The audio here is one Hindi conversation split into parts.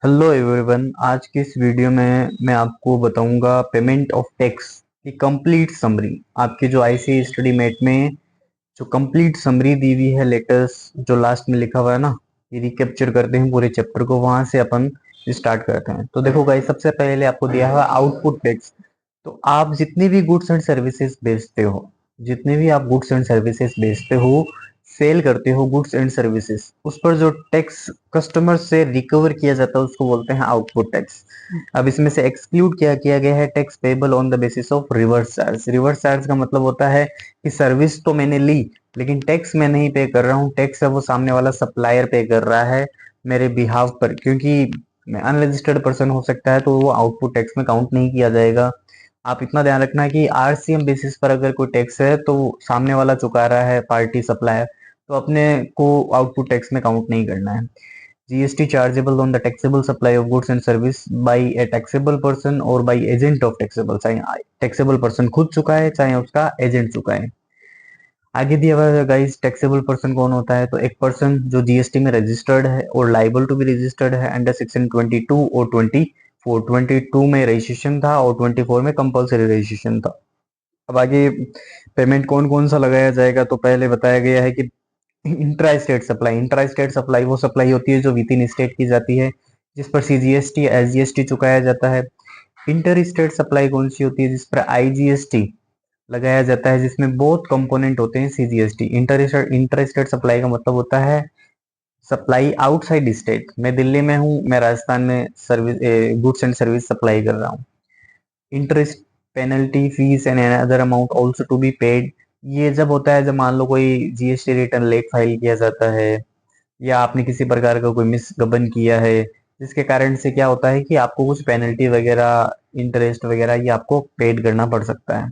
Hello everyone. आज की इस वीडियो में मैं आपको बताऊंगा पेमेंट ऑफ टैक्स की कंप्लीट समरी। आपकी जो आईसी स्टडी मेट में जो कंप्लीट समरी दी हुई है, लेटर्स जो लास्ट में लिखा हुआ है ना, ये रिकैप्चर करते हैं पूरे चैप्टर को, वहां से अपन स्टार्ट करते हैं। तो देखो गाइस, सबसे पहले आपको दिया हुआ आउटपुट टैक्स। तो आप जितनी भी गुड्स एंड सर्विसेज बेचते हो, जितने भी आप गुड्स एंड सर्विसेज बेचते हो, सेल करते हो गुड्स एंड सर्विसेज, उस पर जो टैक्स कस्टमर से रिकवर किया जाता है उसको बोलते हैं आउटपुट टैक्स। अब इसमें से एक्सक्लूड क्या किया गया है? Tax payable on the basis of reverse charge. Reverse charge का मतलब होता है कि सर्विस तो मैंने ली, लेकिन टैक्स मैं नहीं पे कर रहा हूँ। टैक्स है वो सामने वाला सप्लायर पे कर रहा है मेरे बिहाव पर, क्योंकि मैं अनरजिस्टर्ड पर्सन हो सकता है, तो वो आउटपुट टैक्स में काउंट नहीं किया जाएगा। आप इतना ध्यान रखना कि आरसीएम बेसिस पर अगर कोई टैक्स है तो सामने वाला चुका रहा है, पार्टी सप्लायर, तो अपने को आउटपुट टैक्स में काउंट नहीं करना है। GST chargeable on the taxable supply of goods and service by a taxable person और बाय एजेंट ऑफ टैक्सेबल, चाहे टैक्सेबल पर्सन खुद चुका है चाहे उसका एजेंट चुका है। आगे दिया हुआ है गाइस, टैक्सेबल पर्सन कौन होता है? तो एक पर्सन जो जीएसटी में रजिस्टर्ड है और लाइबल टू बी रजिस्टर्ड है अंडर सेक्शन 22 और 24। 22 में रजिस्ट्रेशन था और 24 में कंपलसरी रजिस्ट्रेशन था। अब आगे पेमेंट कौन कौन सा लगाया जाएगा, तो पहले बताया गया है कि intra state supply. Intra state supply वो सप्लाई होती है जो विद इन स्टेट की जाती है, जिस पर सीजीएसटी एसजीएसटी चुकाया जाता है। इंटर स्टेट सप्लाई कौन सी होती है? जिस पर आईजीएसटी लगाया जाता है, जिसमें बहुत कंपोनेंट होते हैं सीजीएसटी। इंटर स्टेट सप्लाई का मतलब होता है सप्लाई आउटसाइड स्टेट। मैं दिल्ली में हूँ, मैं राजस्थान में service goods and service supply कर रहा हूँ। Interest, penalty, fees and other amount also to be paid. ये जब होता है जब मान लो कोई जीएसटी रिटर्न लेट फाइल किया जाता है, या आपने किसी प्रकार का कोई मिसगबन किया है, जिसके कारण से क्या होता है कि आपको कुछ पेनल्टी वगैरह, इंटरेस्ट वगैरह ये आपको पेड करना पड़ सकता है।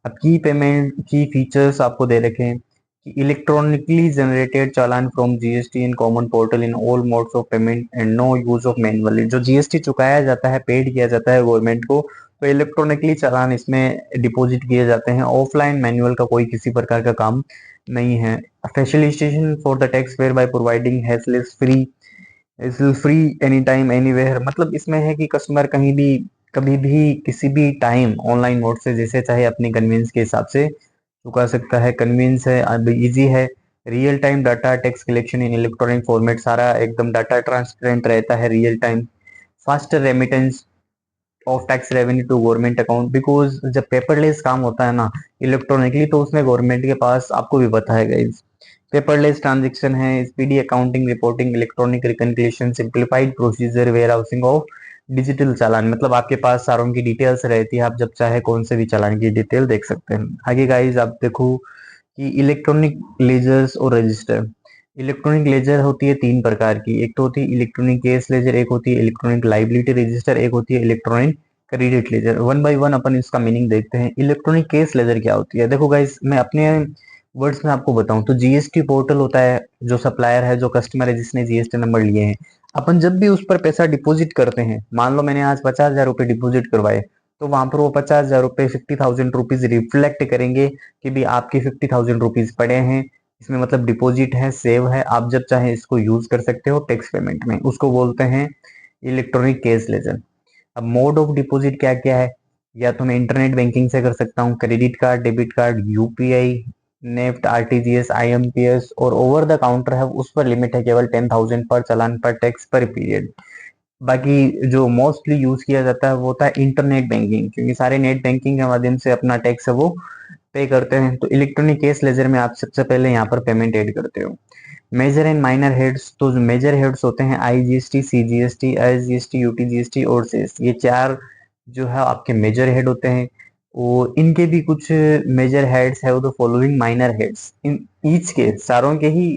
अब की पेमेंट की फीचर्स आपको दे रखे हैं कि electronically generated challan from GST in common portal in all modes of payment and no use of manually. जो जीएसटी चुकाया जाता है, पेड किया जाता है गवर्नमेंट को, तो इलेक्ट्रॉनिकली चालान इसमें डिपॉजिट किए जाते हैं। ऑफलाइन मैनुअल का कोई किसी प्रकार का काम नहीं है। Facilitation for the tax payer by providing hassle free, free any time anywhere. मतलब इसमें है कि कस्टमर कहीं भी, कभी भी, किसी भी टाइम ऑनलाइन मोड से जैसे चाहे अपनी कन्वीनियंस के हिसाब से चुका सकता है। कन्वीनियंस है, अब इजी है। Real time data tax collection in electronic format, सारा एकदम डाटा ट्रांसपेरेंट रहता है, real time. Faster remittance of tax revenue to government account, because जब पेपरलेस काम होता है ना इलेक्ट्रॉनिकली, तो उसमें गवर्नमेंट के पास, आपको भी पता है गाइस, पेपरलेस ट्रांजेक्शन है, speedy accounting reporting, electronic reconciliation, simplified procedure, ware housing of digital challan. मतलब आपके पास सारों की डिटेल्स रहती है, आप जब चाहे कौन से भी चालान की डिटेल देख सकते हैं। आगे गाइस आप देखो कि इलेक्ट्रॉनिक लेजर्स और रजिस्टर। इलेक्ट्रॉनिक लेजर होती है तीन प्रकार की। एक तो होती है इलेक्ट्रॉनिक केस लेजर, एक होती है इलेक्ट्रॉनिक लाइबिलिटी रजिस्टर, एक होती है electronic credit laser. One by one अपन इसका मीनिंग देखते हैं। इलेक्ट्रॉनिक केस लेजर क्या होती है? देखो गाइस, मैं अपने वर्ड्स में आपको बताऊं तो जीएसटी पोर्टल होता है, जो सप्लायर है, जो कस्टमर है, जिसने जीएसटी नंबर लिए हैं, अपन जब भी उस पर पैसा डिपॉजिट करते हैं, मान लो मैंने आज 50,000 रुपए डिपॉजिट करवाए, तो वहां पर वो 50,000 रुपए, 50,000 रुपीज रिफ्लेक्ट करेंगे कि भी आपके 50,000 रुपीज पड़े हैं, इसमें मतलब डिपॉजिट है, सेव है, आप जब चाहे इसको यूज कर सकते हो टैक्स पेमेंट में। उसको बोलते हैं इलेक्ट्रॉनिक केस लेजर। अब मोड ऑफ डिपॉजिट क्या क्या है? या तो मैं इंटरनेट बैंकिंग से कर सकता हूँ, credit card, debit card, UPI, NEFT, RTGS, IMPS, और ओवर द काउंटर है, उस पर लिमिट है केवल 10,000 पर चालान पर टैक्स पर पीरियड। बाकी जो मोस्टली यूज किया जाता है वो होता है इंटरनेट बैंकिंग, क्योंकि सारे नेट बैंकिंग के माध्यम से अपना टैक्स है वो पे करते हैं। तो इलेक्ट्रॉनिक केस लेजर में आप सबसे पहले यहाँ पर पेमेंट ऐड करते हो। मेजर एंड माइनर हेड्स, तो जो मेजर हेड्स होते हैं आईजीएसटी, सीजीएसटी, एसजीएसटी, यूटीजीएसटी और सेस, ये चार जो है आपके मेजर हेड होते हैं। और इनके भी कुछ मेजर हेड्स है, वो तो following minor heads, in each के सारों के ही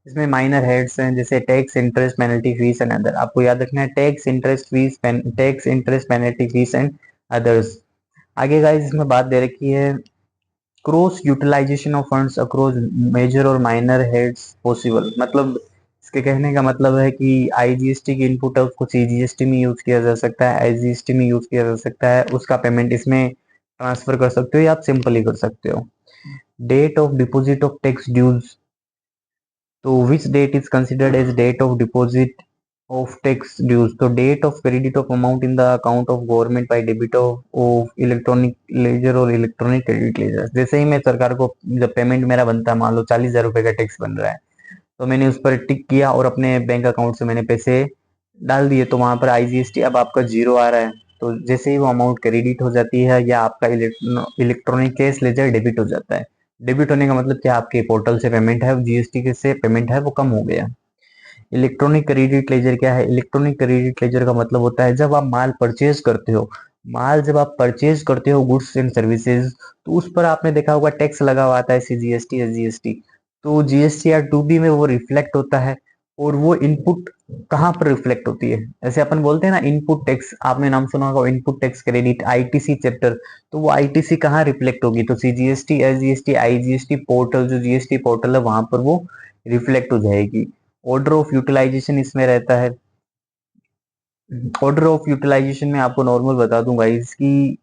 इसमें माइनर हेड्स हैं, जैसे tax, interest, penalty, fees and other. आपको याद रखना है tax, interest, fees, tax, interest, penalty, fees and others. आगे गाइस इसमें बात दे रखी है cross utilization of funds across major और माइनर हेड्स पॉसिबल। मतलब इसके कहने का मतलब है कि आईजीएसटी की इनपुट है उसको सीजीएसटी में यूज किया जा सकता है, आईजीएसटी में यूज किया जा सकता है, उसका पेमेंट इसमें ट्रांसफर कर सकते हो या आप सिंपली कर सकते हो। Date of deposit of tax dues, तो which date is considered as date of deposit of tax dues, तो date of credit of amount in the account of government by debit of electronic ledger और इलेक्ट्रॉनिक क्रेडिट लेजर। जैसे ही मैं सरकार को जब पेमेंट मेरा बनता है, मान लो 40,000 रुपए का टैक्स बन रहा है, तो मैंने उस पर टिक किया और अपने बैंक अकाउंट से मैंने पैसे डाल दिए, तो वहां पर आईजीएसटी अब आपका जीरो आ रहा है। तो जैसे ही वो अमाउंट क्रेडिट हो जाती है या आपका इलेक्ट्रॉनिक कैश लेजर डेबिट हो जाता है। डेबिट होने का मतलब क्या, आपके पोर्टल से पेमेंट है, जीएसटी के से पेमेंट है वो कम हो गया। इलेक्ट्रॉनिक क्रेडिट लेजर क्या है? इलेक्ट्रॉनिक क्रेडिट लेजर का मतलब होता है जब आप माल परचेज करते हो, माल जब आप परचेज करते हो गुड्स एंड सर्विसेज, तो उस पर आपने देखा होगा टैक्स लगा हुआ आता है, सीजीएसटी, एसजीएसटी। तो जीएसटी या टूबी में वो रिफ्लेक्ट होता है। और वो इनपुट कहाँ पर रिफ्लेक्ट होती है? ऐसे अपन बोलते हैं ना इनपुट टैक्स, आपने नाम सुना होगा input tax credit, ITC chapter. तो वो आईटीसी कहाँ रिफ्लेक्ट होगी? तो सीजीएसटी, एसजीएसटी, आईजीएसटी पोर्टल, जो जीएसटी पोर्टल है वहां पर वो रिफ्लेक्ट हो जाएगी। ऑर्डर ऑफ यूटिलाइजेशन इसमें रहता है। ऑर्डर ऑफ यूटिलाइजेशन में आपको नॉर्मल बता दूंगा इसकी,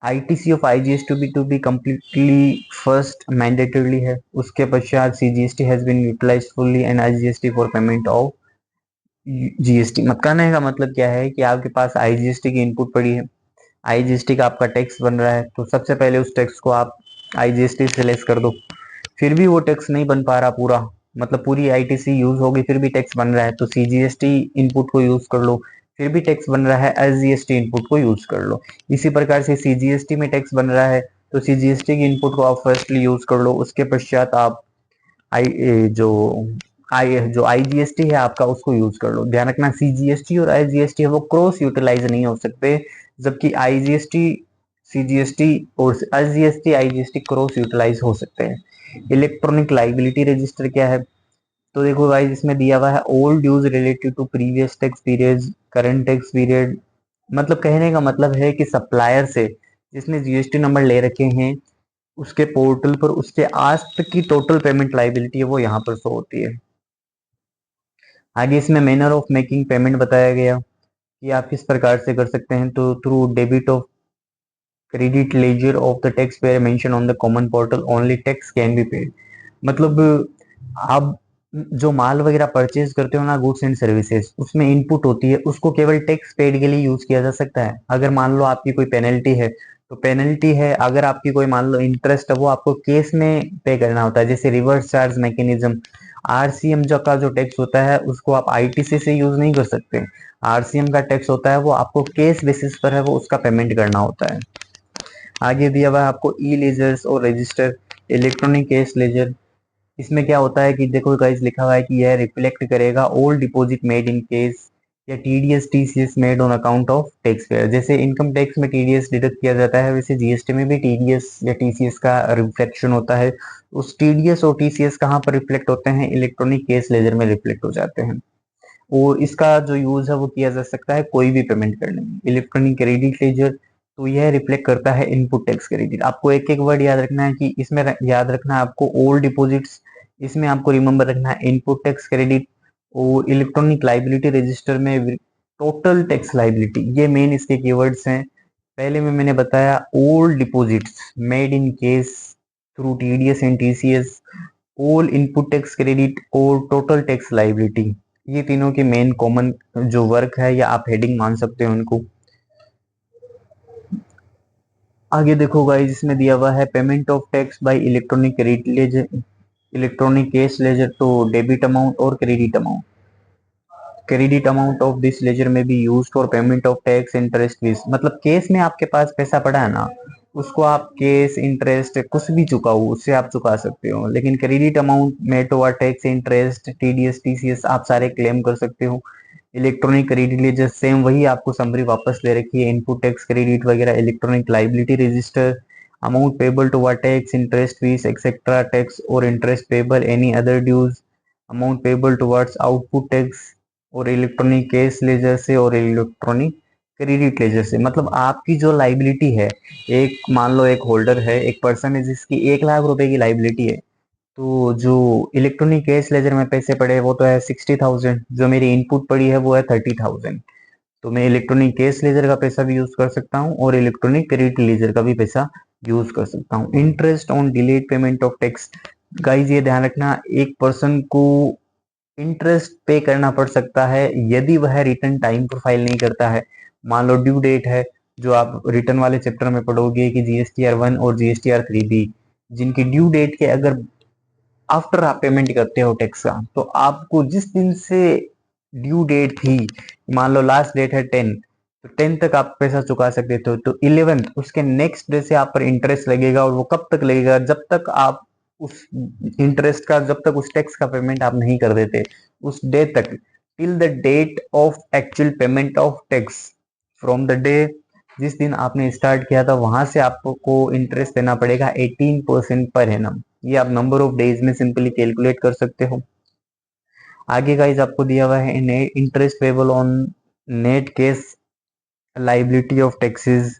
ITC of IGS to be completely first mandatory है। उसके पश्चात CGST has been utilized fully and IGST for payment of GST. मत कहने का मतलब क्या है कि आपके पास आईजीएसटी की इनपुट पड़ी है, आईजीएसटी का आपका टैक्स बन रहा है, तो सबसे पहले उस टैक्स को आप आईजीएसटी से लेस कर दो। फिर भी वो टैक्स नहीं बन पा रहा पूरा, मतलब पूरी आईटीसी यूज होगी फिर भी टैक्स बन रहा है, तो सीजीएसटी इनपुट को यूज कर लो। फिर भी टैक्स बन रहा है, एसजीएसटी इनपुट को यूज कर लो। इसी प्रकार से सीजीएसटी में टैक्स बन रहा है, तो सीजीएसटी की इनपुट को आप फर्स्टली यूज कर लो। उसके पश्चात आप जो आईजीएसटी है आपका उसको यूज कर लो। ध्यान रखना सीजीएसटी और आईजीएसटी है वो क्रॉस यूटिलाइज नहीं हो सकते, जबकि आईजीएसटी, सीजीएसटी और एसजीएसटी, आईजीएसटी क्रॉस यूटिलाइज हो सकते हैं। इलेक्ट्रॉनिक लाइबिलिटी रजिस्टर क्या है? तो देखो गाइस इसमें दिया हुआ है all dues related to previous tax period, current tax period. मतलब कहने का मतलब है कि सप्लायर से जिसने जीएसटी नंबर ले रखे हैं उसके पोर्टल पर उसके आज तक की टोटल पेमेंट लाइबिलिटी है वो यहाँ पर शो होती है। आगे इसमें मैनर ऑफ मेकिंग पेमेंट बताया गया कि आप किस प्रकार से कर सकते हैं, तो through debit of credit ledger of the tax pair mention on the common portal only tax can be paid. मतलब आप जो माल वगैरह परचेज करते हो ना, गुड्स एंड सर्विसेज, उसमें इनपुट होती है, उसको केवल टैक्स पेड के लिए यूज किया जा सकता है। अगर मान लो आपकी कोई पेनल्टी है तो पेनल्टी है, अगर आपकी कोई मान लो इंटरेस्ट है वो आपको केस में पे करना होता है, जैसे रिवर्स चार्ज मैकेनिज्म। आरसीएम जो का जो टैक्स होता है उसको आप आईटीसी से यूज नहीं कर सकते। आरसीएम का टैक्स होता है वो आपको केस बेसिस पर है, वो उसका पेमेंट करना होता है। आगे दिया हुआ है आपको ई लेजर्स और रजिस्टर, इलेक्ट्रॉनिक केस लेजर। इसमें क्या होता है कि देखो गाइस लिखा हुआ है कि यह रिफ्लेक्ट करेगा all deposit made in case या TDS TCS made on account of tax payer. जैसे इनकम टैक्स में टीडीएस डिडक्ट किया जाता है, वैसे जीएसटी में भी टीडीएस या टीसीएस का रिफ्लेक्शन होता है। उस टीडीएस और टीसीएस कहाँ पर रिफ्लेक्ट होते हैं? इलेक्ट्रॉनिक केस लेजर में रिफ्लेक्ट हो जाते हैं। और इसका जो यूज है वो किया जा सकता है कोई भी पेमेंट करने में। इलेक्ट्रॉनिक क्रेडिट लेजर, तो यह रिफ्लेक्ट करता है इनपुट टैक्स क्रेडिट। आपको एक एक वर्ड याद रखना है कि इसमें याद रखना है आपको ओल्ड डिपॉजिट्स, इसमें आपको रिमेंबर रखना है इनपुट टैक्स क्रेडिट। और इलेक्ट्रॉनिक लाइबिलिटी रजिस्टर में टोटल टैक्स लाइबिलिटी, ये मेन इसके कीवर्ड्स हैं। पहले में मैंने बताया old deposits made in case through TDS and TCS, all input tax credit और टोटल टैक्स लाइबिलिटी। ये तीनों के मेन कॉमन जो वर्क है या आप हेडिंग मान सकते हो उनको। आगे देखो गाइस इसमें दिया हुआ है payment of tax by electronic credit ledger, electronic cash ledger, तो डेबिट अमाउंट और credit amount. Credit amount of this ledger में be use for payment of tax interest fees. मतलब केस में आपके पास पैसा पड़ा है ना, उसको आप केस इंटरेस्ट कुछ भी चुकाओ उससे आप चुका सकते हो। लेकिन क्रेडिट अमाउंट में to tax interest TDS TCS आप सारे क्लेम कर सकते हो। इलेक्ट्रॉनिक क्रेडिट लेजर सेम वही आपको समरी वापस ले रखी है, इनपुट टैक्स क्रेडिट वगैरह। Electronic liability register, amount payable to tax interest fees etcetera tax और interest payable any other dues, amount payable towards output tax. और इलेक्ट्रॉनिक कैश लेजर से और इलेक्ट्रॉनिक क्रेडिट लेजर से, मतलब आपकी जो लाइबिलिटी है, एक मान लो एक होल्डर है, एक पर्सन है जिसकी 1 लाख रुपए की लाइबिलिटी है, तो जो इलेक्ट्रॉनिक कैश लेजर में पैसे पड़े वो तो है 60,000, जो मेरी इनपुट पड़ी है वो है 30,000। तो मैं इलेक्ट्रॉनिक कैश लेजर का पैसा भी यूज कर सकता हूँ और इलेक्ट्रॉनिक क्रेडिट लेजर का भी पैसा यूज कर सकता हूँ। Interest on delayed payment of tax, guys ये ध्यान रखना, एक पर्सन को इंटरेस्ट पे करना पड़ सकता है यदि वह रिटर्न टाइम पर फाइल नहीं करता है। मान लो ड्यू डेट है, जो आप रिटर्न वाले चैप्टर में पढ़ोगे कि GSTR 1 और GSTR 3B, जिनकी ड्यू डेट के अगर आफ्टर आप पेमेंट करते हो टैक्स का, तो आपको जिस दिन से ड्यू डेट थी, मान लो लास्ट डेट है 10, तो 10 तक आप पैसा चुका सकते थे, तो 11th उसके नेक्स्ट डे से आप पर इंटरेस्ट लगेगा, और वो कब तक लगेगा, जब तक आप उस इंटरेस्ट का, जब तक उस टैक्स का पेमेंट आप नहीं कर देते उस डे तक, till the date of actual payment of tax, from the day जिस दिन आपने स्टार्ट किया था वहां से आपको इंटरेस्ट देना पड़ेगा 18% पर एनम। ये आप नंबर ऑफ डेज में सिंपली कैलकुलेट कर सकते हो। आगे गाइस आपको दिया हुआ है net interest payable on net case liability of taxes.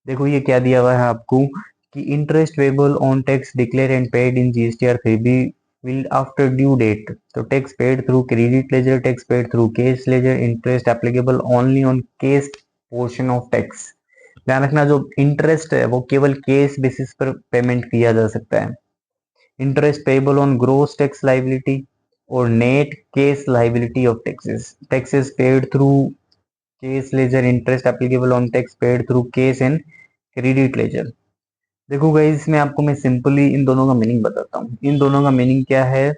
देखो ये क्या दिया हुआ है आपको कि interest payable on tax declare and paid in GSTR 3B will after due date, तो tax paid through credit ledger, tax paid through case ledger, interest applicable only on cash portion of tax. ध्यान रखना, जो इंटरेस्ट है वो केवल केस बेसिस पर पेमेंट किया जा सकता है। Interest payable on gross tax liability और net case liability of taxes, taxes paid through case ledger, interest applicable on tax paid through case and credit ledger. देखो गाइस इसमें आपको मैं सिंपली इन दोनों का मीनिंग बताता हूँ। इन दोनों का मीनिंग क्या है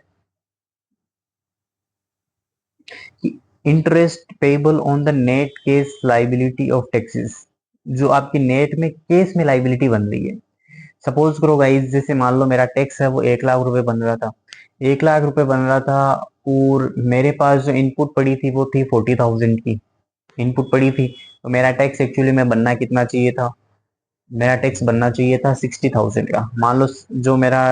कि interest payable on the net case liability of taxes, जो आपकी नेट में केस में लाइबिलिटी बन रही है। सपोज करो गाइस, जैसे मान लो मेरा टैक्स है वो 1 लाख रुपए बन रहा था, 1 लाख रुपए बन रहा था, और मेरे पास जो इनपुट पड़ी थी वो थी 40,000 की इनपुट पड़ी थी। तो मेरा टैक्स एक्चुअली में बनना कितना चाहिए था, मेरा टैक्स बनना चाहिए था 60,000 का। मान लो जो मेरा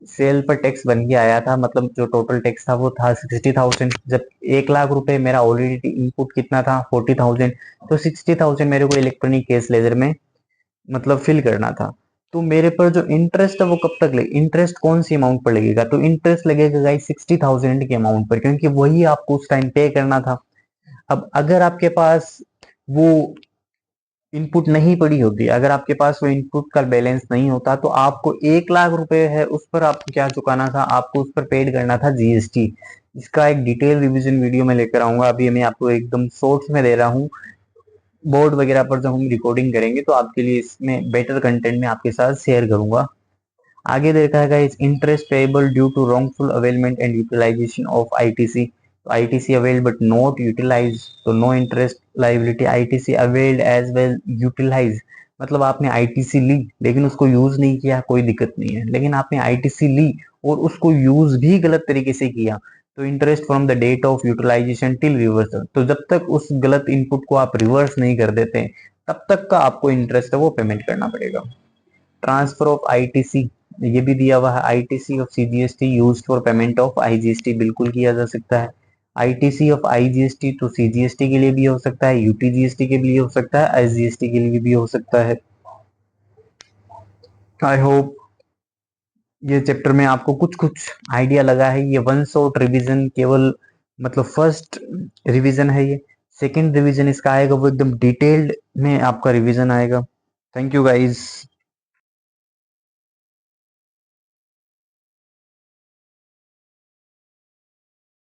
सेल पर टैक्स बन के आया था, मतलब जो टोटल टैक्स था वो था 60,000, जब 1 लाख रुपए मेरा ऑलरेडी इनपुट कितना था 40,000, तो 60,000 मेरे को इलेक्ट्रॉनिक केस लेजर में मतलब फिल करना था। तो मेरे पर जो इंटरेस्ट है वो कब तक लगे, इंटरेस्ट कौन सी अमाउंट पर लगेगा, तो इंटरेस्ट लगेगा गाइस 60,000 के अमाउंट पर, क्योंकि वही आपको उस टाइम पे करना था। अब अगर आपके पास वो इनपुट नहीं पड़ी होती, अगर आपके पास वो इनपुट का बैलेंस नहीं होता, तो आपको 1 लाख रुपए है उस पर आपको क्या चुकाना था, आपको उस पर पेड करना था GST। इसका एक डिटेल रिवीजन वीडियो में लेकर आऊंगा, अभी मैं आपको एकदम शॉर्ट्स में दे रहा हूँ। बोर्ड वगैरह पर जब हम रिकॉर्डिंग करेंगे तो आपके लिए इसमें बेटर कंटेंट में आपके साथ शेयर करूंगा। आगे देखा है guys, interest payable due to wrongful availment and utilisation of ITC, तो ITC availed but not utilise, तो no interest liability. ITC availed as well utilise, मतलब आपने ITC ली लेकिन उसको यूज नहीं किया, कोई दिक्कत नहीं है, लेकिन आपने ITC ली और उसको यूज भी गलत तरीके से किया, तो interest from the date of utilization till reversal, तो जब तक उस गलत इनपुट को आप रिवर्स नहीं कर देते तब तक का आपको इंटरेस्ट है वो पेमेंट करना पड़ेगा। ट्रांसफर ऑफ ITC, ये भी दिया हुआ है, ITC of CGST use for payment of IGST, बिल्कुल किया जा सकता है। ITC ऑफ IGST तो CGST के लिए भी हो सकता है, UTGST के लिए हो सकता है, SGST के लिए भी हो सकता है। आई होप ये चैप्टर में आपको कुछ कुछ आइडिया लगा है। ये वन शॉट रिवीजन केवल मतलब फर्स्ट रिवीजन है, ये सेकंड रिवीजन इसका आएगा वो एकदम डिटेल्ड में आपका रिवीजन आएगा। Thank you guys.